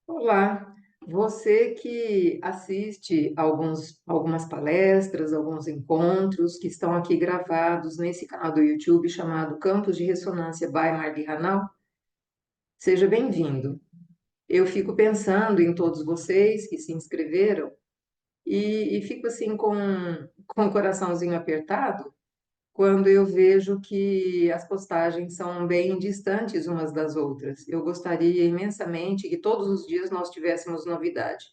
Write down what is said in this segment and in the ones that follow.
Olá, você que assiste algumas palestras, alguns encontros que estão aqui gravados nesse canal do YouTube chamado Campos de Ressonância by Marli Hanau, seja bem-vindo. Eu fico pensando em todos vocês que se inscreveram e fico assim com o coraçãozinho apertado quando eu vejo que as postagens são bem distantes umas das outras. Eu gostaria imensamente que todos os dias nós tivéssemos novidade.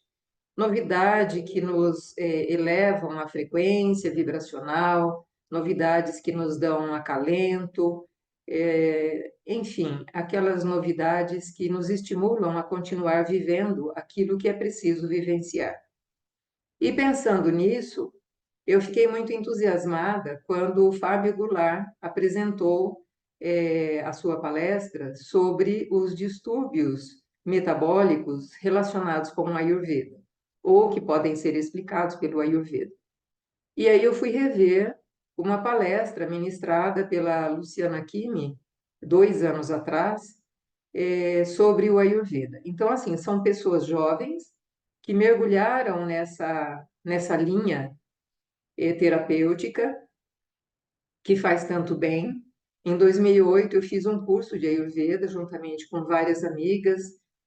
Novidade que nos elevam a frequência vibracional, novidades que nos dão acalento, enfim, aquelas novidades que nos estimulam a continuar vivendo aquilo que é preciso vivenciar. E pensando nisso, eu fiquei muito entusiasmada quando o Fábio Goulart apresentou a sua palestra sobre os distúrbios metabólicos relacionados com o Ayurveda, ou que podem ser explicados pelo Ayurveda. E aí eu fui rever uma palestra ministrada pela Luciana Kimi, 2 anos atrás, sobre o Ayurveda. Então, assim, são pessoas jovens que mergulharam nessa linha terapêutica que faz tanto bem. Em 2008, eu fiz um curso de Ayurveda juntamente com várias amigas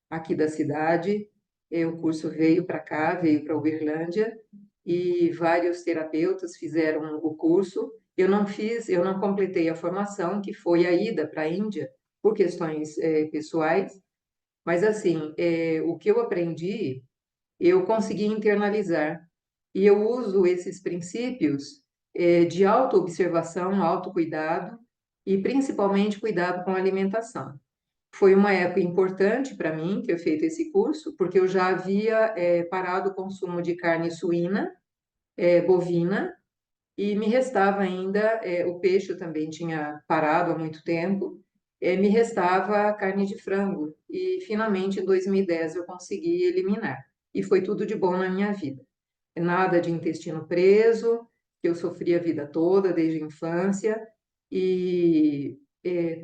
aqui da cidade. O curso veio para cá, veio para Uberlândia, e vários terapeutas fizeram o curso. Eu não completei a formação, que foi a ida para a Índia, por questões pessoais, mas assim, o que eu aprendi, eu consegui internalizar. E eu uso esses princípios de autoobservação, autocuidado e principalmente cuidado com a alimentação. Foi uma época importante para mim ter feito esse curso, porque eu já havia parado o consumo de carne suína, bovina, e me restava ainda, o peixe eu também tinha parado há muito tempo, me restava a carne de frango. E finalmente em 2010 eu consegui eliminar. E foi tudo de bom na minha vida. Nada de intestino preso, que eu sofri a vida toda, desde a infância, e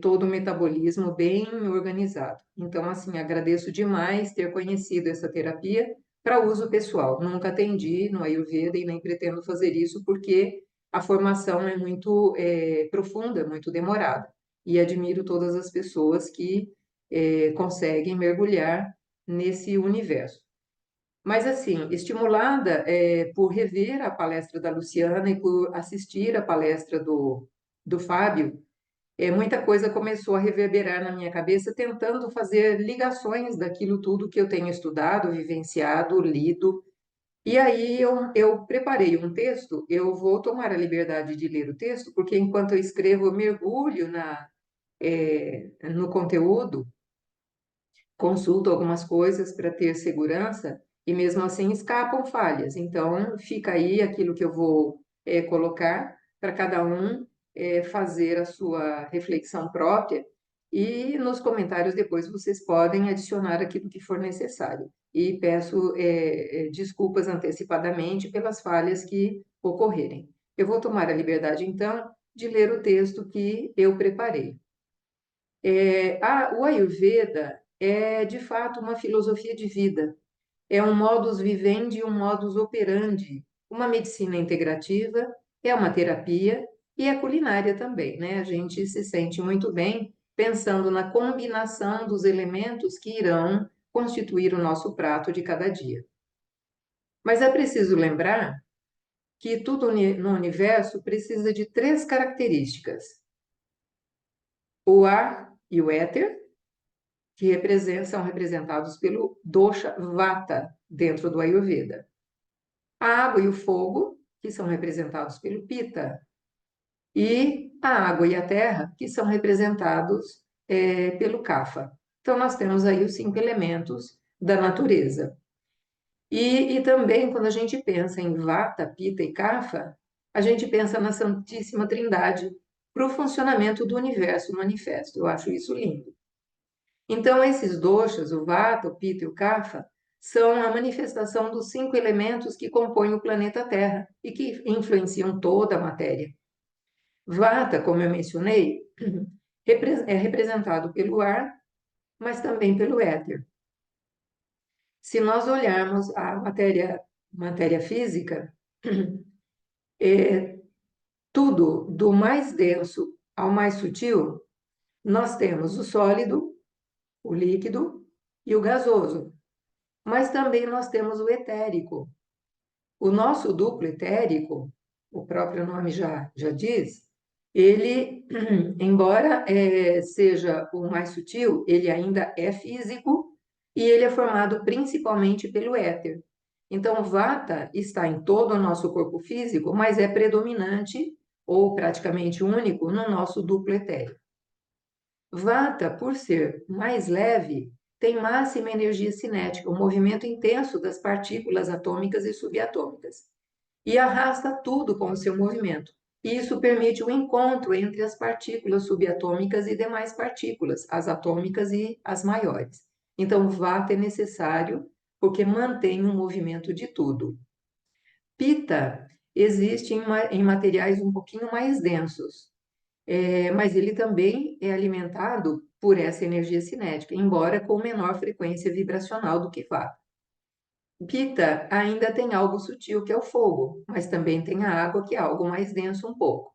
todo o metabolismo bem organizado. Então, assim, agradeço demais ter conhecido essa terapia para uso pessoal. Nunca atendi no Ayurveda e nem pretendo fazer isso, porque a formação é muito profunda, muito demorada. E admiro todas as pessoas que conseguem mergulhar nesse universo. Mas, assim, estimulada por rever a palestra da Luciana e por assistir a palestra do Fábio, muita coisa começou a reverberar na minha cabeça, tentando fazer ligações daquilo tudo que eu tenho estudado, vivenciado, lido. E aí eu preparei um texto, eu vou tomar a liberdade de ler o texto, porque enquanto eu escrevo, eu mergulho no conteúdo, consulto algumas coisas para ter segurança e mesmo assim escapam falhas. Então, fica aí aquilo que eu vou colocar para cada um fazer a sua reflexão própria e nos comentários depois vocês podem adicionar aquilo que for necessário. E peço desculpas antecipadamente pelas falhas que ocorrerem. Eu vou tomar a liberdade, então, de ler o texto que eu preparei. O Ayurveda é, de fato, uma filosofia de vida. É um modus vivendi, um modus operandi, uma medicina integrativa, é uma terapia e é culinária também, né? A gente se sente muito bem pensando na combinação dos elementos que irão constituir o nosso prato de cada dia. Mas é preciso lembrar que tudo no universo precisa de três características: o ar e o éter, que são representados pelo dosha Vata dentro do Ayurveda. A água e o fogo, que são representados pelo Pitta, e a água e a terra, que são representados pelo Kapha. Então, nós temos aí os 5 elementos da natureza. E também, quando a gente pensa em Vata, Pitta e Kapha, a gente pensa na Santíssima Trindade para o funcionamento do universo manifesto. Eu acho isso lindo. Então, esses doshas, o Vata, o Pitta e o Kapha, são a manifestação dos 5 elementos que compõem o planeta Terra e que influenciam toda a matéria. Vata, como eu mencionei, é representado pelo ar, mas também pelo éter. Se nós olharmos a matéria física, tudo do mais denso ao mais sutil, nós temos o sólido, o líquido e o gasoso. Mas também nós temos o etérico. O nosso duplo etérico, o próprio nome já diz, ele, embora seja o mais sutil, ele ainda é físico e ele é formado principalmente pelo éter. Então, Vata está em todo o nosso corpo físico, mas é predominante ou praticamente único no nosso duplo etérico. Vata, por ser mais leve, tem máxima energia cinética, o movimento intenso das partículas atômicas e subatômicas, e arrasta tudo com o seu movimento. E isso permite o encontro entre as partículas subatômicas e demais partículas, as atômicas e as maiores. Então, Vata é necessário porque mantém o movimento de tudo. Pita existe em materiais um pouquinho mais densos, mas ele também é alimentado por essa energia cinética, embora com menor frequência vibracional do que Vata. Pita ainda tem algo sutil, que é o fogo, mas também tem a água, que é algo mais denso um pouco.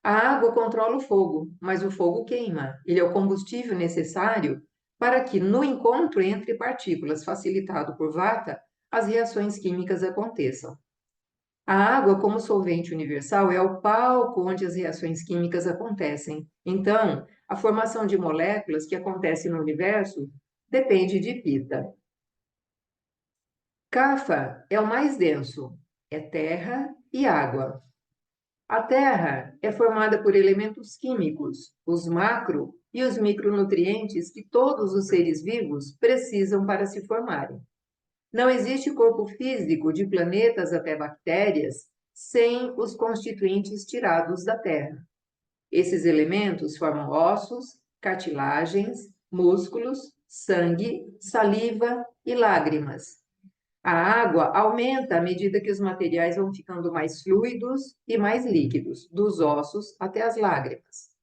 A água controla o fogo, mas o fogo queima. Ele é o combustível necessário para que, no encontro entre partículas facilitado por Vata, as reações químicas aconteçam. A água, como solvente universal, é o palco onde as reações químicas acontecem. Então, a formação de moléculas que acontece no universo depende de Pita. Kapha é o mais denso, é terra e água. A terra é formada por elementos químicos, os macro e os micronutrientes que todos os seres vivos precisam para se formarem. Não existe corpo físico, de planetas até bactérias, sem os constituintes tirados da Terra. Esses elementos formam ossos, cartilagens, músculos, sangue, saliva e lágrimas. A água aumenta à medida que os materiais vão ficando mais fluidos e mais líquidos, dos ossos até as lágrimas.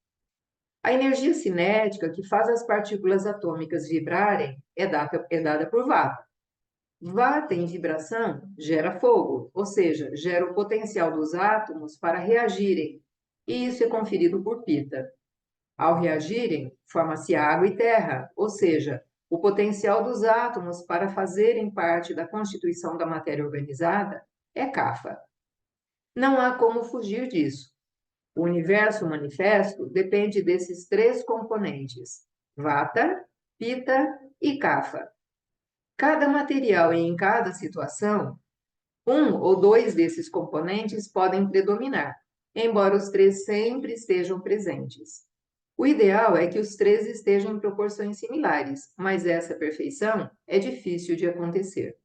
A energia cinética que faz as partículas atômicas vibrarem é dada por Vata. Vata em vibração gera fogo, ou seja, gera o potencial dos átomos para reagirem, e isso é conferido por Pita. Ao reagirem, forma-se água e terra, ou seja, o potencial dos átomos para fazerem parte da constituição da matéria organizada é Kapha. Não há como fugir disso. O universo manifesto depende desses três componentes: Vata, Pita e Kapha. Cada material e em cada situação, um ou dois desses componentes podem predominar, embora os três sempre estejam presentes. O ideal é que os três estejam em proporções similares, mas essa perfeição é difícil de acontecer.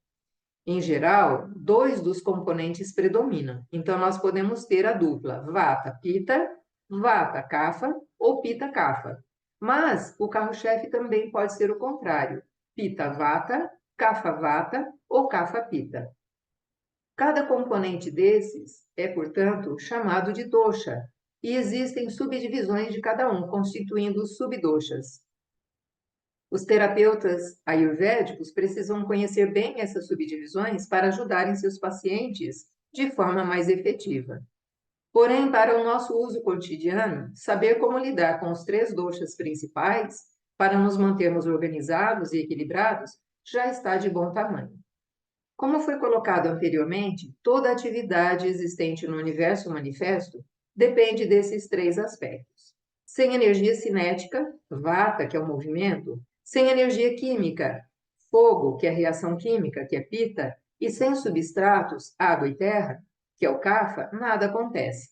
Em geral, dois dos componentes predominam, então nós podemos ter a dupla Vata-Pitta, Vata-Kapha ou Pitta-Kapha. Mas o carro-chefe também pode ser o contrário, Pitta-Vata, Kapha-Vata ou Kapha-Pitta. Cada componente desses é, portanto, chamado de dosha, e existem subdivisões de cada um, constituindo subdoshas. Os terapeutas ayurvédicos precisam conhecer bem essas subdivisões para ajudarem seus pacientes de forma mais efetiva. Porém, para o nosso uso cotidiano, saber como lidar com os três doshas principais para nos mantermos organizados e equilibrados já está de bom tamanho. Como foi colocado anteriormente, toda atividade existente no universo manifesto depende desses três aspectos. Sem energia cinética, Vata, que é o movimento, sem energia química, fogo, que é a reação química, que é Pita, e sem substratos, água e terra, que é o Kapha, nada acontece.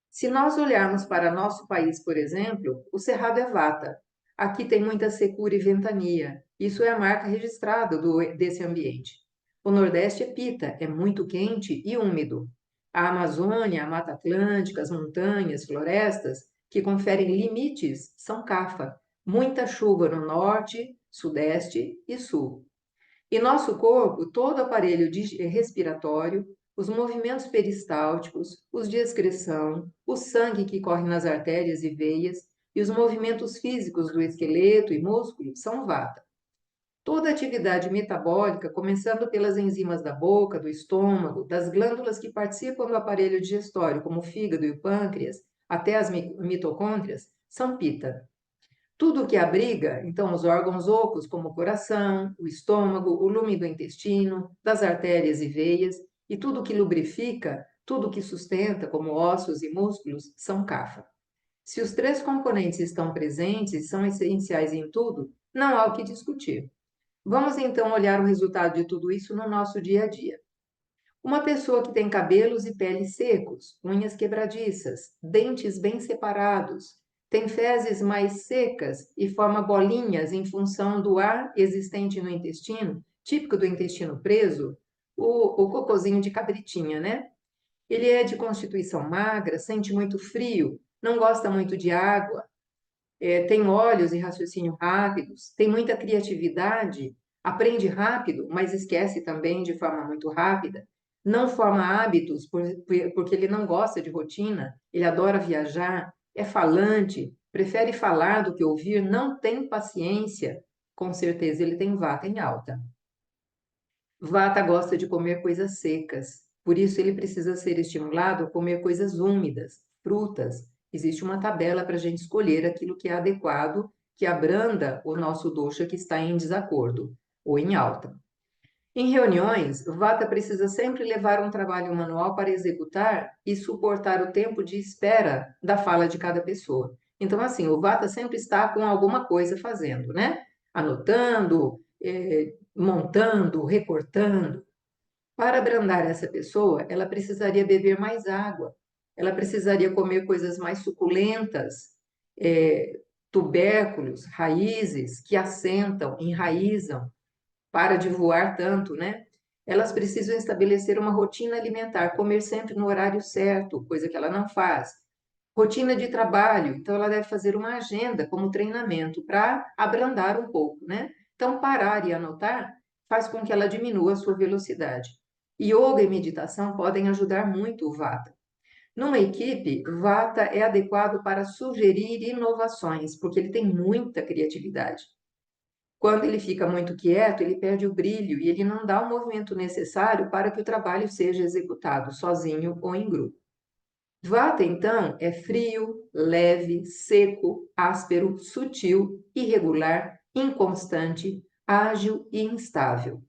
Se nós olharmos para nosso país, por exemplo, o Cerrado é Vata. Aqui tem muita secura e ventania. Isso é a marca registrada desse ambiente. O Nordeste é Pita, é muito quente e úmido. A Amazônia, a Mata Atlântica, as montanhas, florestas, que conferem limites, são Kapha. Muita chuva no norte, sudeste e sul. E nosso corpo, todo aparelho respiratório, os movimentos peristálticos, os de excreção, o sangue que corre nas artérias e veias e os movimentos físicos do esqueleto e músculo são Vata. Toda atividade metabólica, começando pelas enzimas da boca, do estômago, das glândulas que participam do aparelho digestório, como o fígado e o pâncreas, até as mitocôndrias, são pita. Tudo que abriga, então, os órgãos ocos, como o coração, o estômago, o lume do intestino, das artérias e veias, e tudo que lubrifica, tudo que sustenta, como ossos e músculos, são kapha. Se os três componentes estão presentes e são essenciais em tudo, não há o que discutir. Vamos então olhar o resultado de tudo isso no nosso dia a dia. Uma pessoa que tem cabelos e pele secos, unhas quebradiças, dentes bem separados, tem fezes mais secas e forma bolinhas em função do ar existente no intestino, típico do intestino preso, o cocôzinho de cabritinha, né? Ele é de constituição magra, sente muito frio, não gosta muito de água, tem olhos e raciocínio rápidos, tem muita criatividade, aprende rápido, mas esquece também de forma muito rápida, não forma hábitos porque ele não gosta de rotina, ele adora viajar, é falante, prefere falar do que ouvir, não tem paciência, com certeza ele tem vata em alta. Vata gosta de comer coisas secas, por isso ele precisa ser estimulado a comer coisas úmidas, frutas. Existe uma tabela para a gente escolher aquilo que é adequado, que abranda o nosso dosha que está em desacordo ou em alta. Em reuniões, Vata precisa sempre levar um trabalho manual para executar e suportar o tempo de espera da fala de cada pessoa. Então, assim, o Vata sempre está com alguma coisa fazendo, né? Anotando, montando, recortando. Para abrandar essa pessoa, ela precisaria beber mais água, ela precisaria comer coisas mais suculentas, é, tubérculos, raízes que assentam, enraizam, para de voar tanto, né? Elas precisam estabelecer uma rotina alimentar, comer sempre no horário certo, coisa que ela não faz. Rotina de trabalho, então ela deve fazer uma agenda como treinamento para abrandar um pouco, né? Então, parar e anotar faz com que ela diminua a sua velocidade. Yoga e meditação podem ajudar muito o Vata. Numa equipe, Vata é adequado para sugerir inovações, porque ele tem muita criatividade. Quando ele fica muito quieto, ele perde o brilho e ele não dá o movimento necessário para que o trabalho seja executado sozinho ou em grupo. Vata, então, é frio, leve, seco, áspero, sutil, irregular, inconstante, ágil e instável.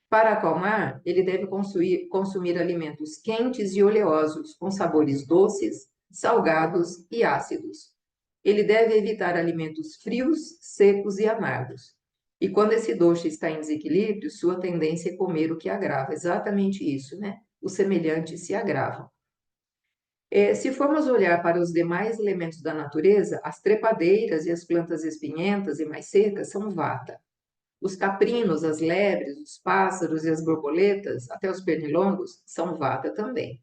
Para acalmar, ele deve consumir alimentos quentes e oleosos, com sabores doces, salgados e ácidos. Ele deve evitar alimentos frios, secos e amargos. E quando esse doce está em desequilíbrio, sua tendência é comer o que agrava. Exatamente isso, né? Os semelhantes se agravam. Se formos olhar para os demais elementos da natureza, as trepadeiras e as plantas espinhentas e mais secas são vata. Os caprinos, as lebres, os pássaros e as borboletas, até os pernilongos, são vata também.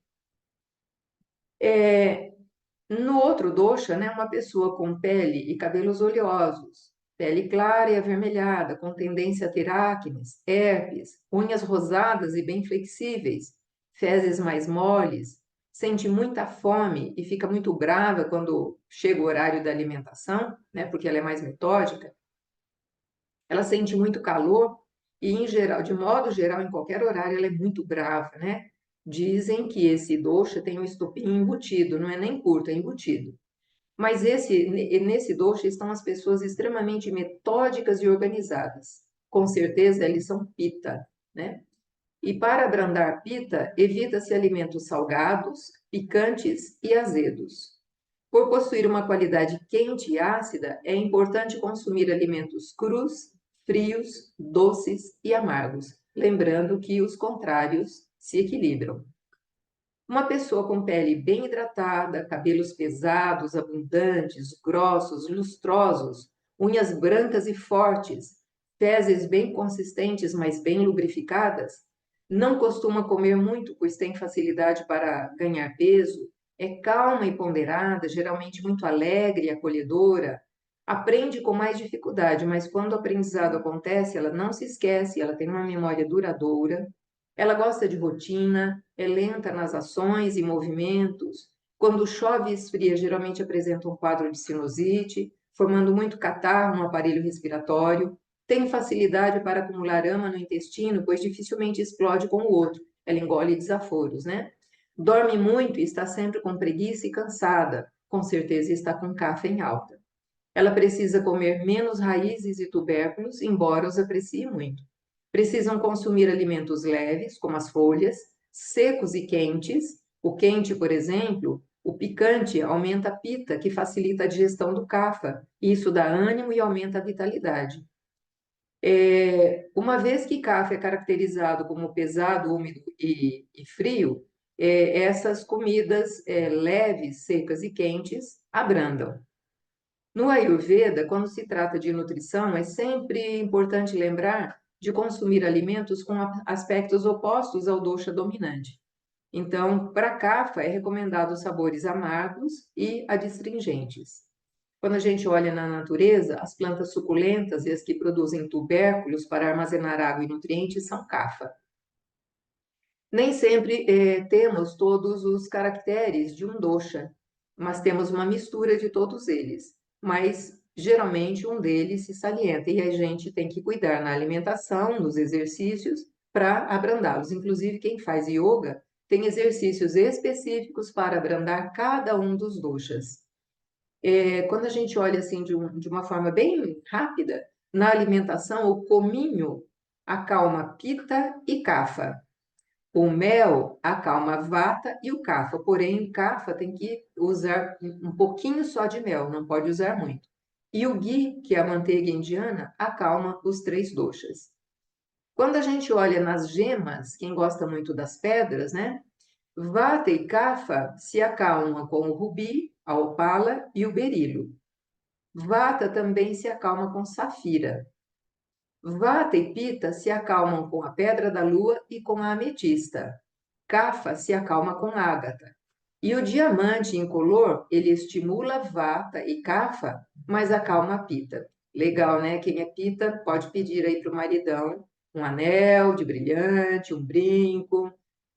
No outro dosha, né, uma pessoa com pele e cabelos oleosos, pele clara e avermelhada, com tendência a ter acnes, herpes, unhas rosadas e bem flexíveis, fezes mais moles, sente muita fome e fica muito brava quando chega o horário da alimentação, né, porque ela é mais metódica. Ela sente muito calor e, em geral, de modo geral, em qualquer horário, ela é muito brava, né? Dizem que esse dosha tem um estopim embutido, não é nem curto, é embutido. Mas nesse dosha estão as pessoas extremamente metódicas e organizadas. Com certeza, eles são pita, né? E para abrandar pita, evita-se alimentos salgados, picantes e azedos. Por possuir uma qualidade quente e ácida, é importante consumir alimentos crus, frios, doces e amargos, lembrando que os contrários se equilibram. Uma pessoa com pele bem hidratada, cabelos pesados, abundantes, grossos, lustrosos, unhas brancas e fortes, fezes bem consistentes, mas bem lubrificadas, não costuma comer muito, pois tem facilidade para ganhar peso, é calma e ponderada, geralmente muito alegre e acolhedora, aprende com mais dificuldade, mas quando o aprendizado acontece, ela não se esquece, ela tem uma memória duradoura, ela gosta de rotina, é lenta nas ações e movimentos. Quando chove e esfria, geralmente apresenta um quadro de sinusite, formando muito catarro no aparelho respiratório. Tem facilidade para acumular ama no intestino, pois dificilmente explode com o outro. Ela engole desaforos, né? Dorme muito e está sempre com preguiça e cansada. Com certeza está com CAFA em alta. Ela precisa comer menos raízes e tubérculos, embora os aprecie muito. Precisam consumir alimentos leves, como as folhas, secos e quentes. O quente, por exemplo, o picante aumenta a pita, que facilita a digestão do CAFA. Isso dá ânimo e aumenta a vitalidade. Uma vez que CAFA é caracterizado como pesado, úmido e frio, essas comidas leves, secas e quentes abrandam. No Ayurveda, quando se trata de nutrição, é sempre importante lembrar de consumir alimentos com aspectos opostos ao dosha dominante. Então, para Kapha é recomendado sabores amargos e adstringentes. Quando a gente olha na natureza, as plantas suculentas e as que produzem tubérculos para armazenar água e nutrientes são Kapha. Nem sempre temos todos os caracteres de um dosha, mas temos uma mistura de todos eles. Mas geralmente um deles se salienta e a gente tem que cuidar na alimentação, nos exercícios, para abrandá-los. Inclusive, quem faz yoga tem exercícios específicos para abrandar cada um dos doshas. Quando a gente olha assim de uma forma bem rápida, na alimentação, o cominho acalma Pitta e Kapha. O mel acalma a vata e o kapha, porém o kapha tem que usar um pouquinho só de mel, não pode usar muito. E o ghee, que é a manteiga indiana, acalma os três doshas. Quando a gente olha nas gemas, quem gosta muito das pedras, né? Vata e kapha se acalmam com o rubi, a opala e o berilo. Vata também se acalma com safira. Vata e Pitta se acalmam com a pedra da lua e com a ametista. Kapha se acalma com ágata. E o diamante incolor, ele estimula Vata e Kapha, mas acalma a Pitta. Legal, né? Quem é Pitta pode pedir aí para o maridão um anel de brilhante, um brinco,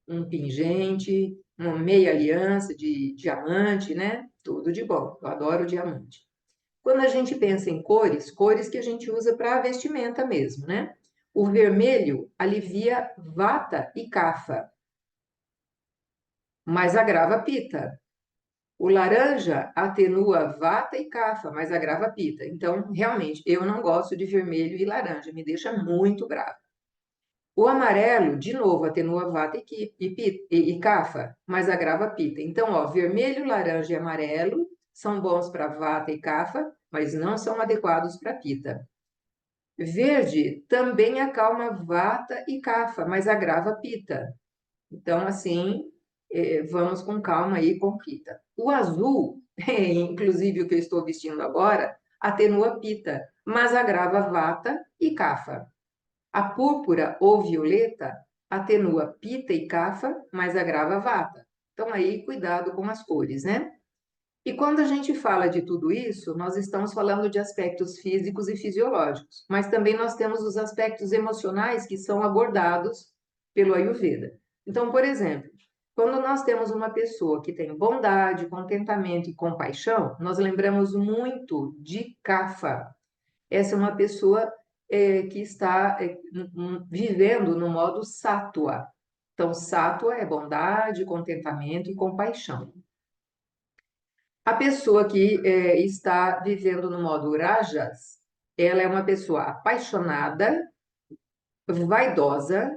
um pingente, uma meia aliança de diamante, né? Tudo de bom. Eu adoro diamante. Quando a gente pensa em cores, cores que a gente usa para vestimenta mesmo, né? O vermelho alivia Vata e Kapha, mas agrava Pitta. O laranja atenua Vata e Kapha, mas agrava Pitta. Então, realmente, eu não gosto de vermelho e laranja, me deixa muito bravo. O amarelo, de novo, atenua Vata e Kapha, mas agrava Pitta. Então, ó, vermelho, laranja e amarelo são bons para Vata e Kapha, mas não são adequados para Pitta. Verde também acalma Vata e Kapha, mas agrava Pitta. Então, assim, vamos com calma aí com Pitta. O azul, inclusive o que eu estou vestindo agora, atenua Pitta, mas agrava Vata e Kapha. A púrpura ou violeta atenua Pitta e Kapha, mas agrava Vata. Então, aí, cuidado com as cores, né? E quando a gente fala de tudo isso, nós estamos falando de aspectos físicos e fisiológicos, mas também nós temos os aspectos emocionais que são abordados pelo Ayurveda. Então, por exemplo, quando nós temos uma pessoa que tem bondade, contentamento e compaixão, nós lembramos muito de Kapha. Essa é uma pessoa que está vivendo no modo Sattva. Então, Sattva é bondade, contentamento e compaixão. A pessoa que está vivendo no modo Rajas, ela é uma pessoa apaixonada, vaidosa,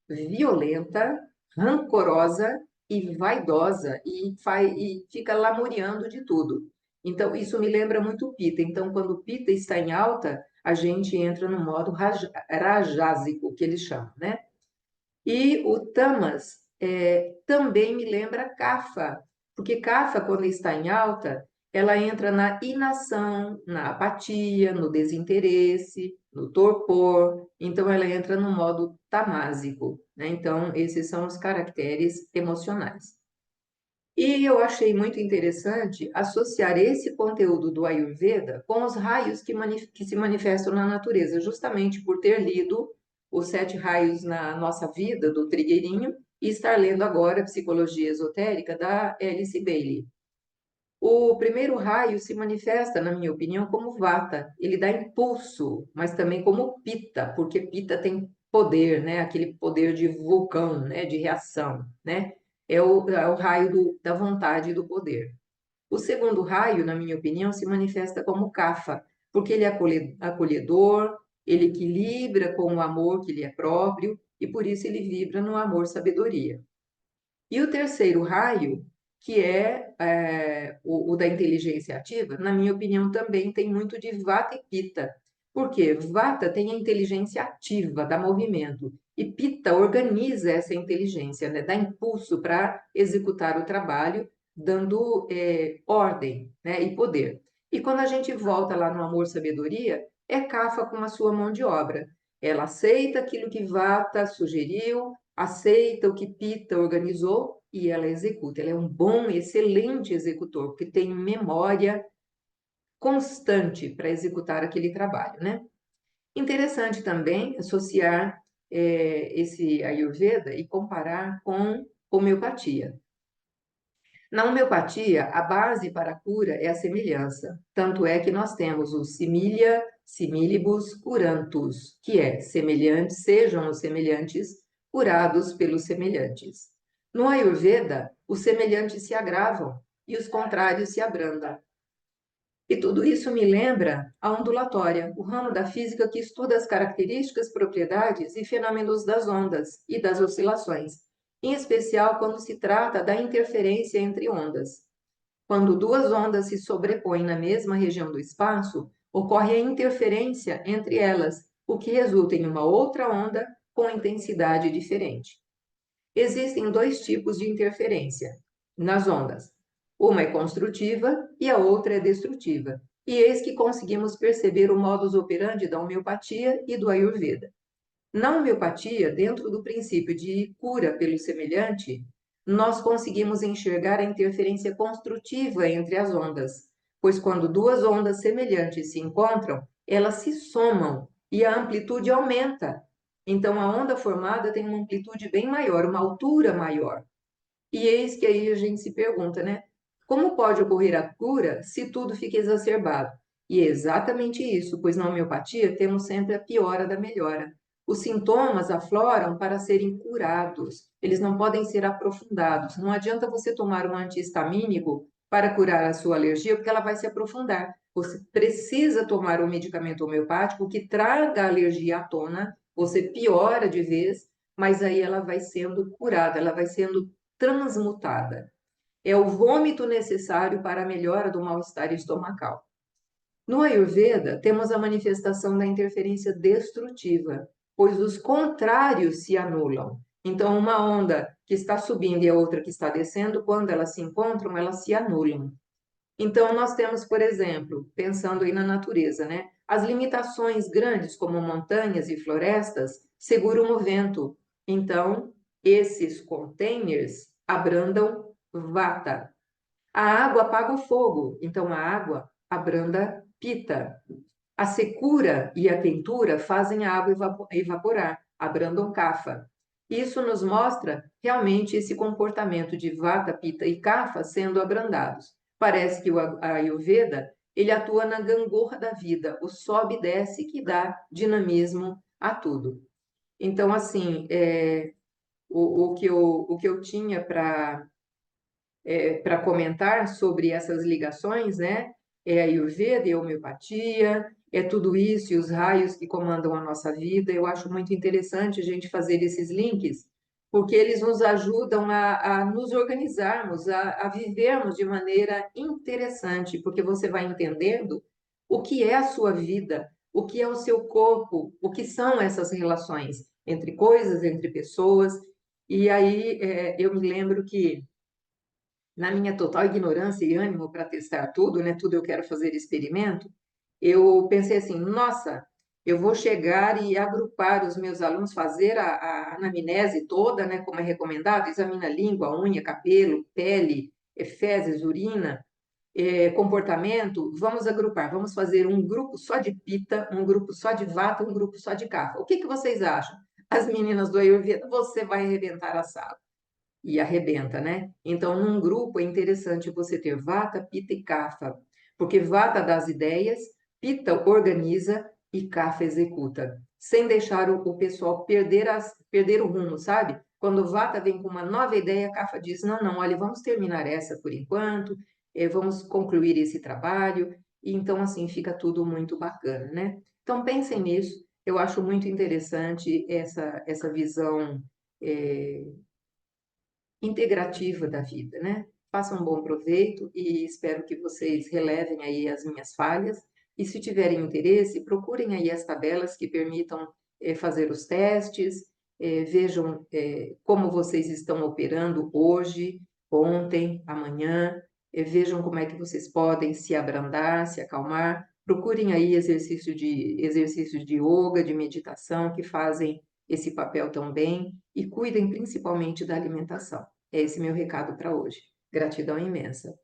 violenta, rancorosa e vaidosa e fica lamuriando de tudo. Então, isso me lembra muito o Pitta. Então, quando o Pitta está em alta, a gente entra no modo rajásico, que eles chamam, né? E o Tamas também me lembra Kapha, porque Kapha, quando está em alta, ela entra na inação, na apatia, no desinteresse, no torpor, então ela entra no modo tamásico, né? Então, esses são os caracteres emocionais. E eu achei muito interessante associar esse conteúdo do Ayurveda com os raios que se manifestam na natureza, justamente por ter lido Os Sete Raios na Nossa Vida, do Trigueirinho, e estar lendo agora Psicologia Esotérica, da Alice Bailey. O primeiro raio se manifesta, na minha opinião, como vata. Ele dá impulso, mas também como pita, porque pita tem poder, né? Aquele poder de vulcão, né? De reação, né? É o raio da vontade e do poder. O segundo raio, na minha opinião, se manifesta como Kapha, porque ele é acolhedor, ele equilibra com o amor que lhe é próprio e por isso ele vibra no amor-sabedoria. E o terceiro raio, que o da inteligência ativa, na minha opinião, também tem muito de Vata e Pitta. Porque Vata tem a inteligência ativa, dá movimento, e Pitta organiza essa inteligência, né? Dá impulso para executar o trabalho, dando ordem, né? E poder. E quando a gente volta lá no amor-sabedoria, é Kapha com a sua mão de obra. Ela aceita aquilo que Vata sugeriu, aceita o que Pitta organizou e ela executa. Ela é um bom, excelente executor, porque tem memória constante para executar aquele trabalho, né? Interessante também associar esse Ayurveda e comparar com homeopatia. Na homeopatia, a base para a cura é a semelhança. Tanto é que nós temos o similia similibus curantus, que é semelhantes, sejam os semelhantes curados pelos semelhantes. No Ayurveda, os semelhantes se agravam e os contrários se abrandam. E tudo isso me lembra a ondulatória, o ramo da física que estuda as características, propriedades e fenômenos das ondas e das oscilações, em especial quando se trata da interferência entre ondas. Quando duas ondas se sobrepõem na mesma região do espaço, ocorre a interferência entre elas, o que resulta em uma outra onda com intensidade diferente. Existem dois tipos de interferência nas ondas. Uma é construtiva e a outra é destrutiva. E eis que conseguimos perceber o modus operandi da homeopatia e do Ayurveda. Na homeopatia, dentro do princípio de cura pelo semelhante, nós conseguimos enxergar a interferência construtiva entre as ondas, pois quando duas ondas semelhantes se encontram, elas se somam e a amplitude aumenta. Então, a onda formada tem uma amplitude bem maior, uma altura maior. E eis que aí a gente se pergunta, né? Como pode ocorrer a cura se tudo fica exacerbado? E é exatamente isso, pois na homeopatia temos sempre a piora da melhora. Os sintomas afloram para serem curados, eles não podem ser aprofundados. Não adianta você tomar um anti-histamínico para curar a sua alergia, porque ela vai se aprofundar. Você precisa tomar um medicamento homeopático que traga a alergia à tona, você piora de vez, mas aí ela vai sendo curada, ela vai sendo transmutada. É o vômito necessário para a melhora do mal-estar estomacal. No Ayurveda, temos a manifestação da interferência destrutiva, pois os contrários se anulam. Então, uma onda que está subindo e a outra que está descendo, quando elas se encontram, elas se anulam. Então, nós temos, por exemplo, pensando aí na natureza, né? As limitações grandes, como montanhas e florestas, seguram o vento. Então, esses containers abrandam vata. A água apaga o fogo, então a água abranda pita. A secura e a quentura fazem a água evaporar, abrandam kapha. Isso nos mostra realmente esse comportamento de vata, pita e kapha sendo abrandados. Parece que o Ayurveda ele atua na gangorra da vida, o sobe e desce que dá dinamismo a tudo. Então, assim, o que eu tinha para comentar sobre essas ligações, né? É a Ayurveda e a homeopatia, é tudo isso e os raios que comandam a nossa vida. Eu acho muito interessante a gente fazer esses links, porque eles nos ajudam a nos organizarmos, a vivermos de maneira interessante, porque você vai entendendo o que é a sua vida, o que é o seu corpo, o que são essas relações entre coisas, entre pessoas. E aí eu me lembro que na minha total ignorância e ânimo para testar tudo, né? Tudo eu quero fazer experimento. Eu pensei assim, nossa, eu vou chegar e agrupar os meus alunos, fazer a anamnese toda, né? Como é recomendado, examina língua, unha, cabelo, pele, fezes, urina, comportamento. Vamos agrupar, vamos fazer um grupo só de pita, um grupo só de vata, um grupo só de kapha. O que que vocês acham? As meninas do Ayurveda, você vai arrebentar a sala. e arrebenta, né? Então, num grupo é interessante você ter Vata, Pitta e Kapha, porque Vata dá as ideias, Pitta organiza e Kapha executa, sem deixar o pessoal perder o rumo, sabe? Quando o Vata vem com uma nova ideia, a Kapha diz: não, não, olha, vamos terminar essa por enquanto, vamos concluir esse trabalho. E então, assim, fica tudo muito bacana, né? Então, pensem nisso. Eu acho muito interessante essa visão é, integrativa da vida, né? Façam um bom proveito e espero que vocês relevem aí as minhas falhas. E se tiverem interesse, procurem aí as tabelas que permitam fazer os testes, vejam como vocês estão operando hoje, ontem, amanhã, vejam como é que vocês podem se abrandar, se acalmar. Procurem aí exercícios de yoga, de meditação, que fazem esse papel tão bem e cuidem principalmente da alimentação. É esse meu recado para hoje. Gratidão imensa.